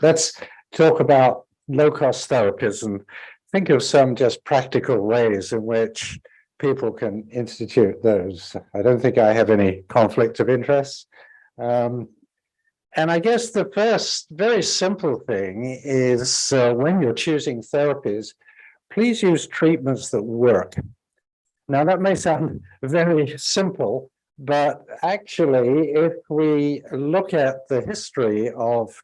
let's talk about low-cost therapies and think of some just practical ways in which people can institute those. I don't think I have any conflict of interest. And I guess the first very simple thing is when you're choosing therapies, please use treatments that work. Now, that may sound very simple, but actually, if we look at the history of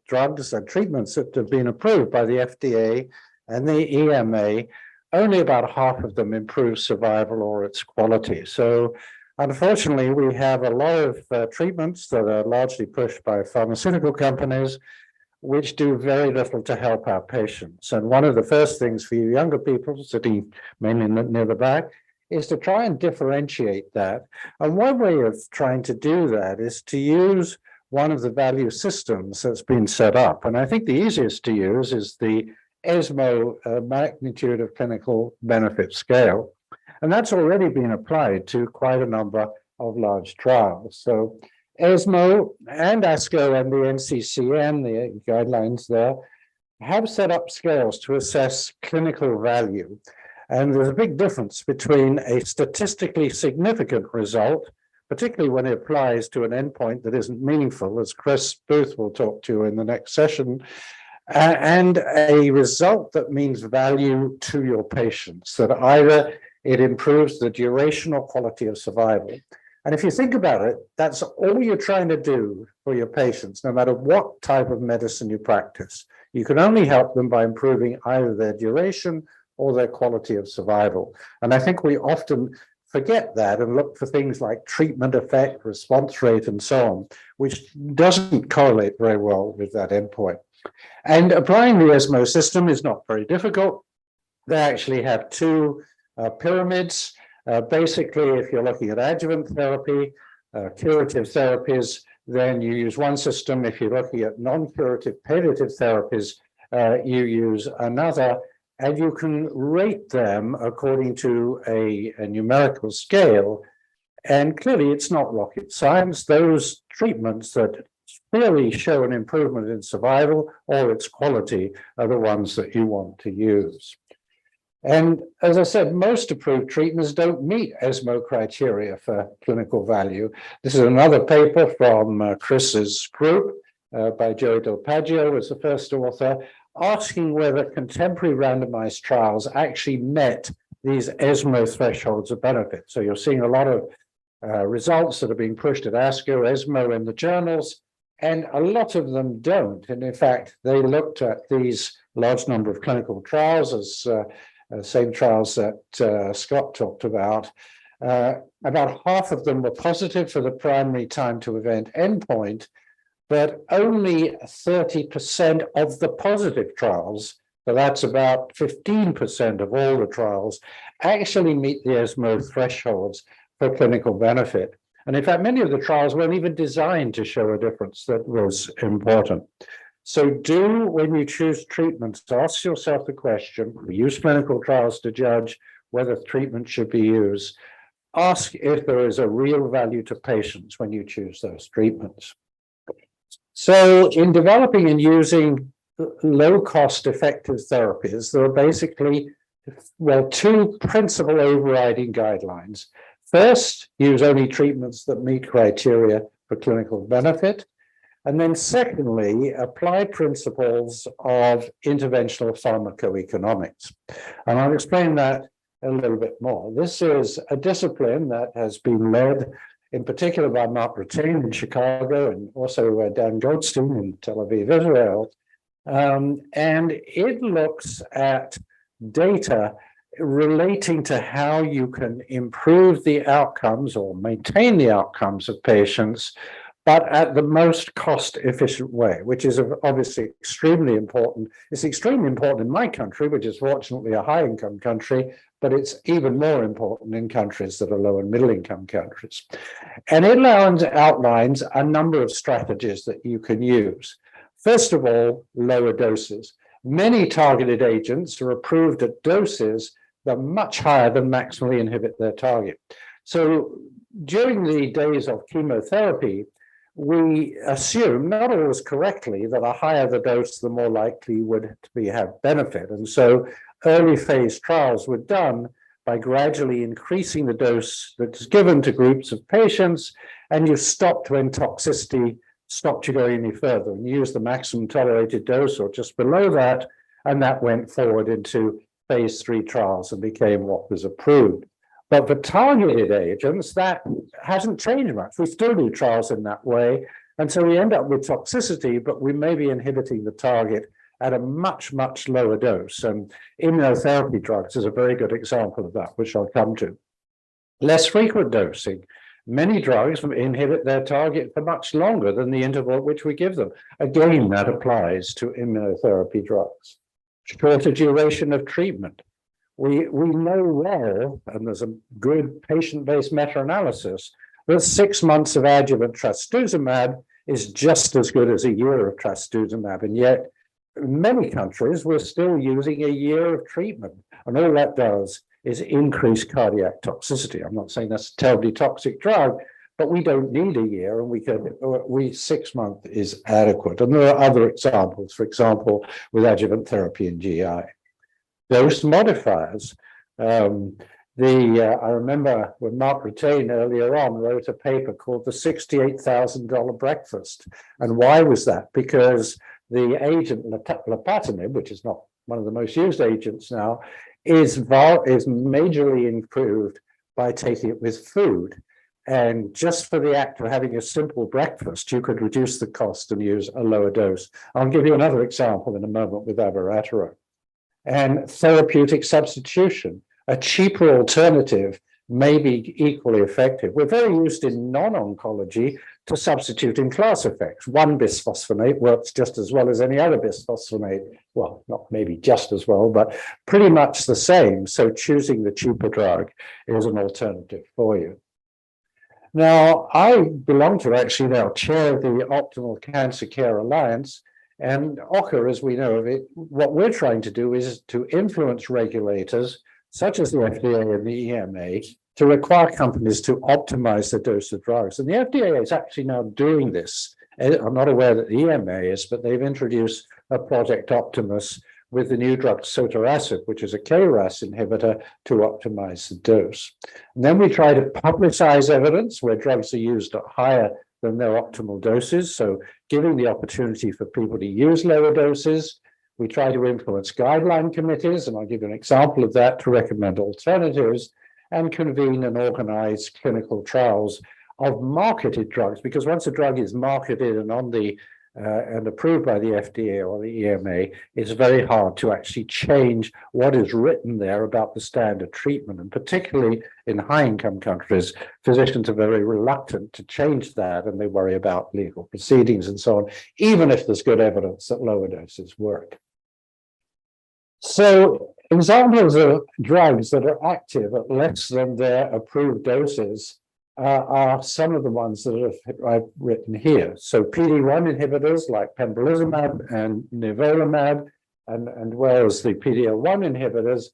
drugs and treatments that have been approved by the FDA and the EMA, only about half of them improve survival or its quality. So unfortunately, we have a lot of treatments that are largely pushed by pharmaceutical companies, which do very little to help our patients. And one of the first things for you younger people sitting mainly near the back is to try and differentiate that. And one way of trying to do that is to use one of the value systems that's been set up. And I think the easiest to use is the ESMO magnitude of clinical benefit scale. And that's already been applied to quite a number of large trials. So ESMO and ASCO and the NCCN, the guidelines there, have set up scales to assess clinical value. And there's a big difference between a statistically significant result, particularly when it applies to an endpoint that isn't meaningful, as Chris Booth will talk to in the next session, and a result that means value to your patients, that either it improves the duration or quality of survival. And if you think about it, that's all you're trying to do for your patients, no matter what type of medicine you practice. You can only help them by improving either their duration or their quality of survival. And I think we often forget that and look for things like treatment effect, response rate, and so on, which doesn't correlate very well with that endpoint. And applying the ESMO system is not very difficult. They actually have two pyramids. Basically, if you're looking at adjuvant therapy, curative therapies, then you use one system. If you're looking at non-curative palliative therapies, you use another, and you can rate them according to a numerical scale. And clearly, it's not rocket science. Those treatments that clearly show an improvement in survival or its quality are the ones that you want to use. And as I said, most approved treatments don't meet ESMO criteria for clinical value. This is another paper from Chris's group by Joey Del Paggio was the first author, asking whether contemporary randomized trials actually met these ESMO thresholds of benefit. So you're seeing a lot of results that are being pushed at ASCO, ESMO in the journals, and a lot of them don't. And in fact, they looked at these large number of clinical trials as same trials that Scott talked about. About half of them were positive for the primary time to event endpoint, but only 30% of the positive trials, so that's about 15% of all the trials, actually meet the ESMO thresholds for clinical benefit. And in fact, many of the trials weren't even designed to show a difference that was important. So when you choose treatments, ask yourself the question, we use clinical trials to judge whether treatment should be used. Ask if there is a real value to patients when you choose those treatments. So in developing and using low-cost effective therapies, there are basically, two principal overriding guidelines. First, use only treatments that meet criteria for clinical benefit. And then secondly, apply principles of interventional pharmacoeconomics. And I'll explain that a little bit more. This is a discipline that has been led in particular by Mark Rattain in Chicago and also Dan Goldstein in Tel Aviv, Israel. And it looks at data relating to how you can improve the outcomes or maintain the outcomes of patients, but at the most cost-efficient way, which is obviously extremely important. It's extremely important in my country, which is fortunately a high-income country, but it's even more important in countries that are low and middle-income countries. And it outlines a number of strategies that you can use. First of all, lower doses. Many targeted agents are approved at doses that are much higher than maximally inhibit their target. So during the days of chemotherapy, we assume, not always correctly, that the higher the dose, the more likely would we have benefit. And so early phase trials were done by gradually increasing the dose that's given to groups of patients, and you stopped when toxicity stopped you going any further, and use the maximum tolerated dose or just below that, and that went forward into phase 3 trials and became what was approved. But for targeted agents, that hasn't changed much. We still do trials in that way, and so we end up with toxicity, but we may be inhibiting the target at a much, much lower dose. And immunotherapy drugs is a very good example of that, which I'll come to. Less frequent dosing. Many drugs inhibit their target for much longer than the interval at which we give them. Again, that applies to immunotherapy drugs. Shorter duration of treatment. We know well, and there's a good patient-based meta-analysis, that 6 months of adjuvant trastuzumab is just as good as a year of trastuzumab, and yet in many countries we're still using a year of treatment, and all that does is increase cardiac toxicity. I'm not saying that's a terribly toxic drug, but we don't need a year, and 6 months is adequate. And there are other examples, for example, with adjuvant therapy in GI. Dose modifiers. I remember when Mark Retain earlier on wrote a paper called the $68,000 breakfast. And why was that? Because the agent lapatinib, which is not one of the most used agents now, is majorly improved by taking it with food. And just for the act of having a simple breakfast, you could reduce the cost and use a lower dose. I'll give you another example in a moment with abiraterone. And therapeutic substitution, a cheaper alternative may be equally effective. We're very used in non-oncology to substitute in class effects. One bisphosphonate works just as well as any other bisphosphonate. Well, not maybe just as well, but pretty much the same. So choosing the cheaper drug is an alternative for you. Now, I belong to actually now chair the Optimal Cancer Care Alliance, and OCCA, as we know of it, what we're trying to do is to influence regulators, such as the FDA and the EMA, to require companies to optimize the dose of drugs. And the FDA is actually now doing this. I'm not aware that the EMA is, but they've introduced a Project Optimus with the new drug sotorasib, which is a KRAS inhibitor, to optimize the dose. And then we try to publicize evidence where drugs are used at higher than their optimal doses, so giving the opportunity for people to use lower doses. We try to influence guideline committees, and I'll give you an example of that, to recommend alternatives, and convene and organize clinical trials of marketed drugs, because once a drug is marketed and on the and approved by the FDA or the EMA, it's very hard to actually change what is written there about the standard treatment. And particularly in high-income countries, physicians are very reluctant to change that, and they worry about legal proceedings and so on, even if there's good evidence that lower doses work. So examples of drugs that are active at less than their approved doses are some of the ones that I've written here. So PD-1 inhibitors like pembrolizumab and nivolumab, and whereas the PD-L1 inhibitors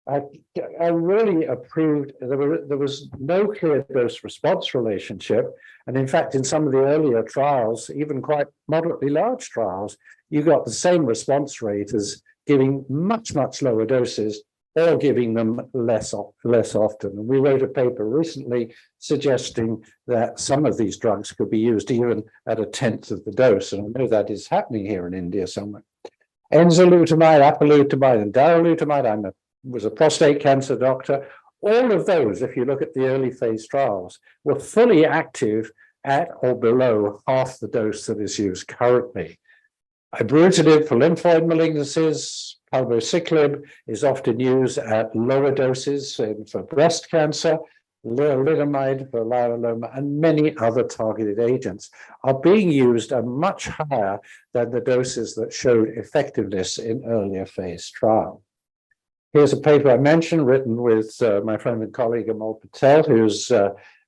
are really approved. There was no clear dose-response relationship. And in fact, in some of the earlier trials, even quite moderately large trials, you got the same response rate as giving much, much lower doses or giving them less often. And we wrote a paper recently suggesting that some of these drugs could be used even at 1/10 of the dose. And I know that is happening here in India somewhere. Enzalutamide, apalutamide, and darolutamide. I was a prostate cancer doctor. All of those, if you look at the early phase trials, were fully active at or below half the dose that is used currently. Ibrutinib for lymphoid malignancies, palbociclib is often used at lower doses for breast cancer, lenalidomide for myeloma, and many other targeted agents are being used at much higher than the doses that showed effectiveness in earlier phase trial. Here's a paper I mentioned, written with my friend and colleague Amol Patel, who's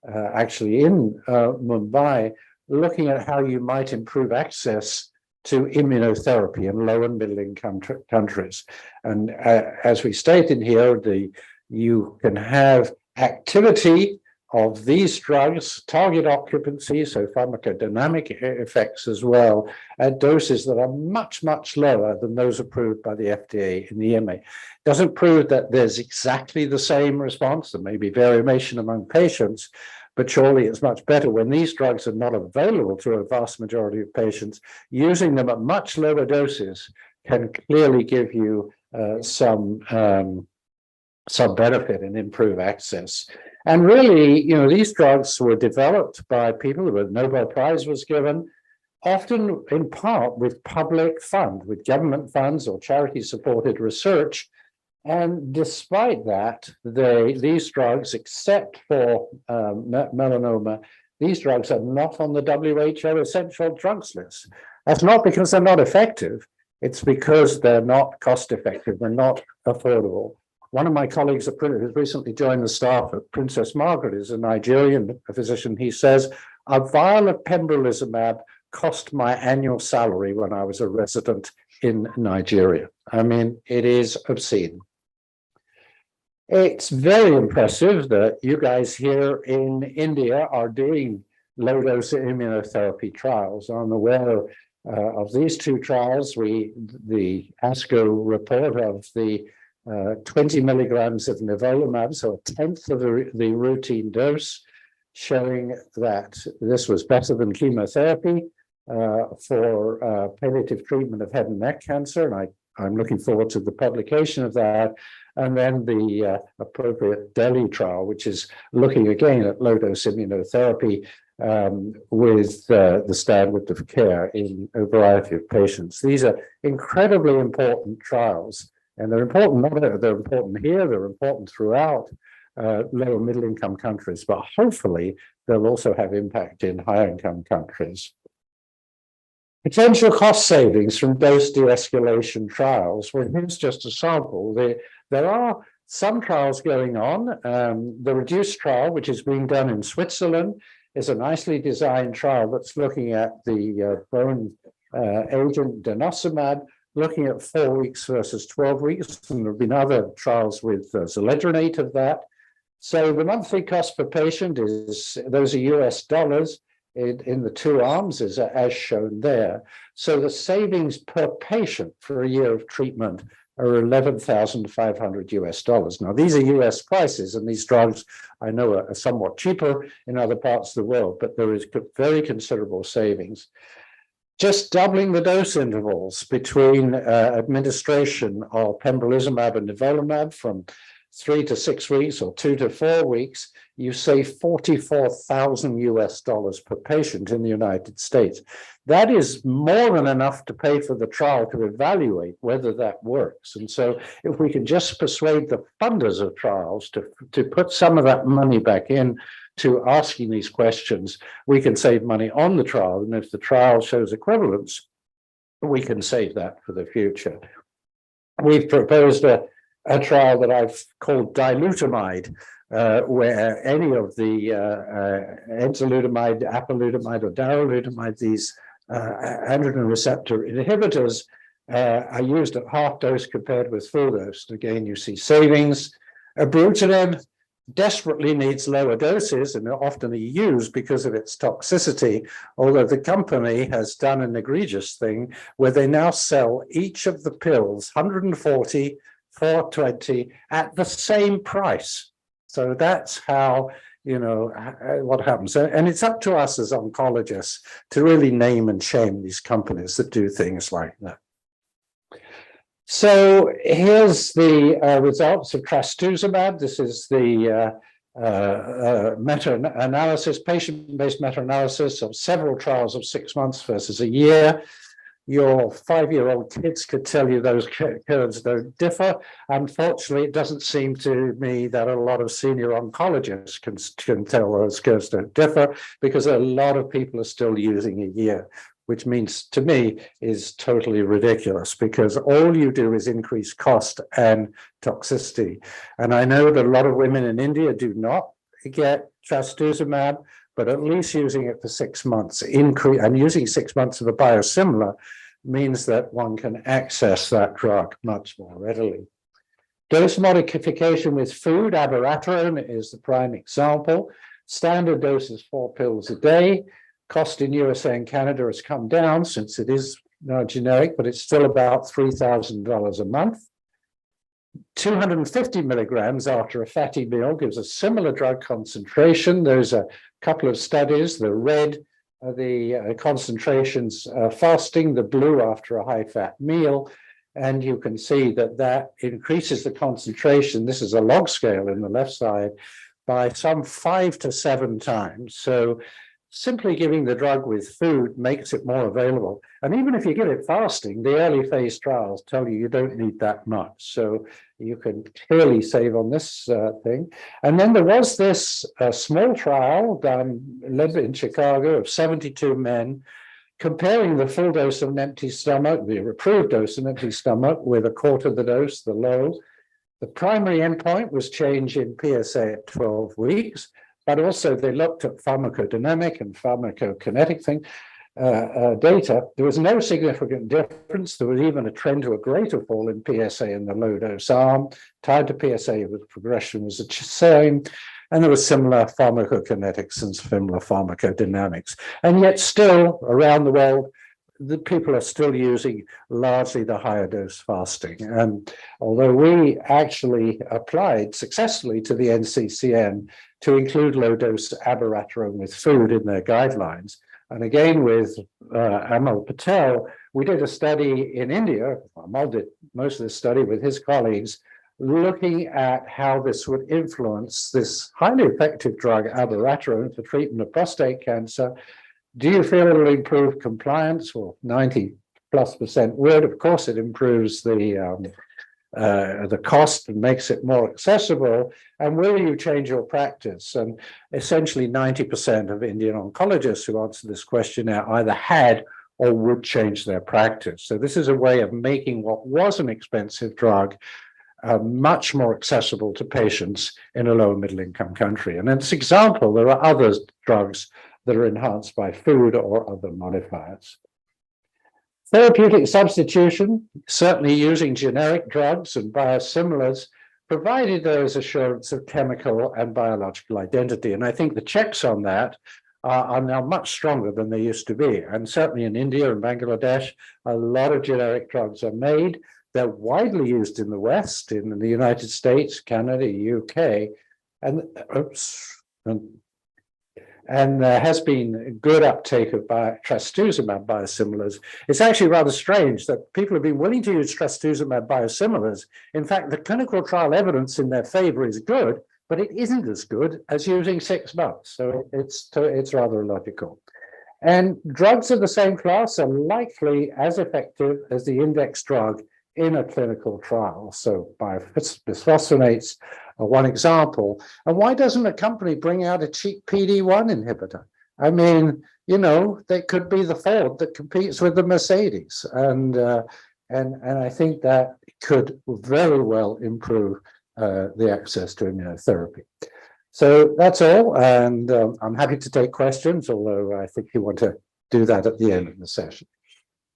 actually in Mumbai, looking at how you might improve access to immunotherapy in low and middle income countries. And as we stated here, you can have activity of these drugs, target occupancy, so pharmacodynamic effects as well, at doses that are much, much lower than those approved by the FDA and the EMA. Doesn't prove that there's exactly the same response. There may be variation among patients, but surely it's much better when these drugs are not available to a vast majority of patients. Using them at much lower doses can clearly give you some benefit and improve access. And really, these drugs were developed by people who a Nobel Prize was given, often in part with public fund, with government funds or charity-supported research. And despite that, these drugs, except for melanoma, these drugs are not on the WHO essential drugs list. That's not because they're not effective. It's because they're not cost-effective. They're not affordable. One of my colleagues who's recently joined the staff at Princess Margaret is a Nigerian physician. He says, a vial of pembrolizumab cost my annual salary when I was a resident in Nigeria. I mean, it is obscene. It's very impressive that you guys here in India are doing low-dose immunotherapy trials. I'm aware of these two trials. The ASCO report of the 20 milligrams of nivolumab, so a tenth of the routine dose, showing that this was better than chemotherapy for palliative treatment of head and neck cancer. And I'm looking forward to the publication of that. And then the appropriate Delhi trial, which is looking again at low-dose immunotherapy with the standard of care in a variety of patients. These are incredibly important trials. And they're important, they're important here, they're important throughout lower middle income countries, but hopefully they'll also have impact in higher income countries. Potential cost savings from dose de-escalation trials. Well, here's just a sample. There are some trials going on. The REDUCE trial, which is being done in Switzerland, is a nicely designed trial that's looking at the bone agent denosumab, looking at 4 weeks versus 12 weeks. And there have been other trials with zoledronate of that. So the monthly cost per patient those are US dollars in the two arms as shown there. So the savings per patient for a year of treatment are $11,500 US. Now, these are US prices, and these drugs I know are somewhat cheaper in other parts of the world, but there is very considerable savings. Just doubling the dose intervals between administration of pembrolizumab and nivolumab from 3 to 6 weeks or 2 to 4 weeks, you save $44,000 per patient in the United States. That is more than enough to pay for the trial to evaluate whether that works. And so if we can just persuade the funders of trials to put some of that money back in to asking these questions, we can save money on the trial. And if the trial shows equivalence, we can save that for the future. We've proposed a trial that I've called dilutamide, where any of the enzalutamide, apalutamide, or darolutamide, these androgen receptor inhibitors, are used at half dose compared with full dose. Again, you see savings. Ibrutinib desperately needs lower doses and often used because of its toxicity, although the company has done an egregious thing where they now sell each of the pills, 140, 420, at the same price. So that's how, what happens. And it's up to us as oncologists to really name and shame these companies that do things like that. So here's the results of trastuzumab. This is the meta-analysis, patient-based meta-analysis of several trials of 6 months versus a year. Your 5-year-old kids could tell you those curves don't differ. Unfortunately, it doesn't seem to me that a lot of senior oncologists can tell those curves don't differ, because a lot of people are still using a year, which means to me is totally ridiculous, because all you do is increase cost and toxicity. And I know that a lot of women in India do not get trastuzumab, but at least using it for 6 months, and using 6 months of a biosimilar means that one can access that drug much more readily. Dose modification with food, abiraterone is the prime example. Standard dose is 4 pills a day. Cost in USA and Canada has come down since it is now generic, but it's still about $3,000 a month. 250 milligrams after a fatty meal gives a similar drug concentration. There's a couple of studies. The red are the concentrations fasting, the blue after a high-fat meal. And you can see that that increases the concentration. This is a log scale in the left side by some 5 to 7 times. So simply giving the drug with food makes it more available. And even if you give it fasting, the early phase trials tell you don't need that much. So you can clearly save on this thing. And then there was this small trial led in Chicago of 72 men comparing the full dose of an empty stomach, the approved dose of an empty stomach, with a quarter of the dose, the low. The primary endpoint was change in PSA at 12 weeks. But also they looked at pharmacodynamic and pharmacokinetic data. There was no significant difference. There was even a trend to a greater fall in PSA in the low dose arm. Tied to PSA with progression was the same. And there was similar pharmacokinetics and similar pharmacodynamics. And yet still around the world, the people are still using largely the higher dose fasting. And although we actually applied successfully to the NCCN to include low dose abiraterone with food in their guidelines, and again with Amal Patel, we did a study in India. Amal did most of the study with his colleagues, looking at how this would influence this highly effective drug abiraterone for treatment of prostate cancer. Do you feel it'll improve compliance? Well, 90+% would. Of course, it improves the cost and makes it more accessible. And will you change your practice? And essentially 90% of Indian oncologists who answered this questionnaire either had or would change their practice. So this is a way of making what was an expensive drug much more accessible to patients in a low middle income country. And as an example, there are other drugs that are enhanced by food or other modifiers. Therapeutic substitution, certainly using generic drugs and biosimilars, provided there is assurance of chemical and biological identity. And I think the checks on that are now much stronger than they used to be. And certainly in India and Bangladesh, a lot of generic drugs are made. They're widely used in the West, in the United States, Canada, UK, and there has been good uptake of trastuzumab biosimilars. It's actually rather strange that people have been willing to use trastuzumab biosimilars. In fact, the clinical trial evidence in their favor is good, but it isn't as good as using 6 months. So it's rather illogical. And drugs of the same class are likely as effective as the index drug in a clinical trial. So bisphosphonates are one example. And why doesn't a company bring out a cheap PD-1 inhibitor? I mean, you know, they could be the Ford that competes with the Mercedes. And I think that could very well improve the access to immunotherapy. So that's all. And I'm happy to take questions, although I think you want to do that at the end of the session.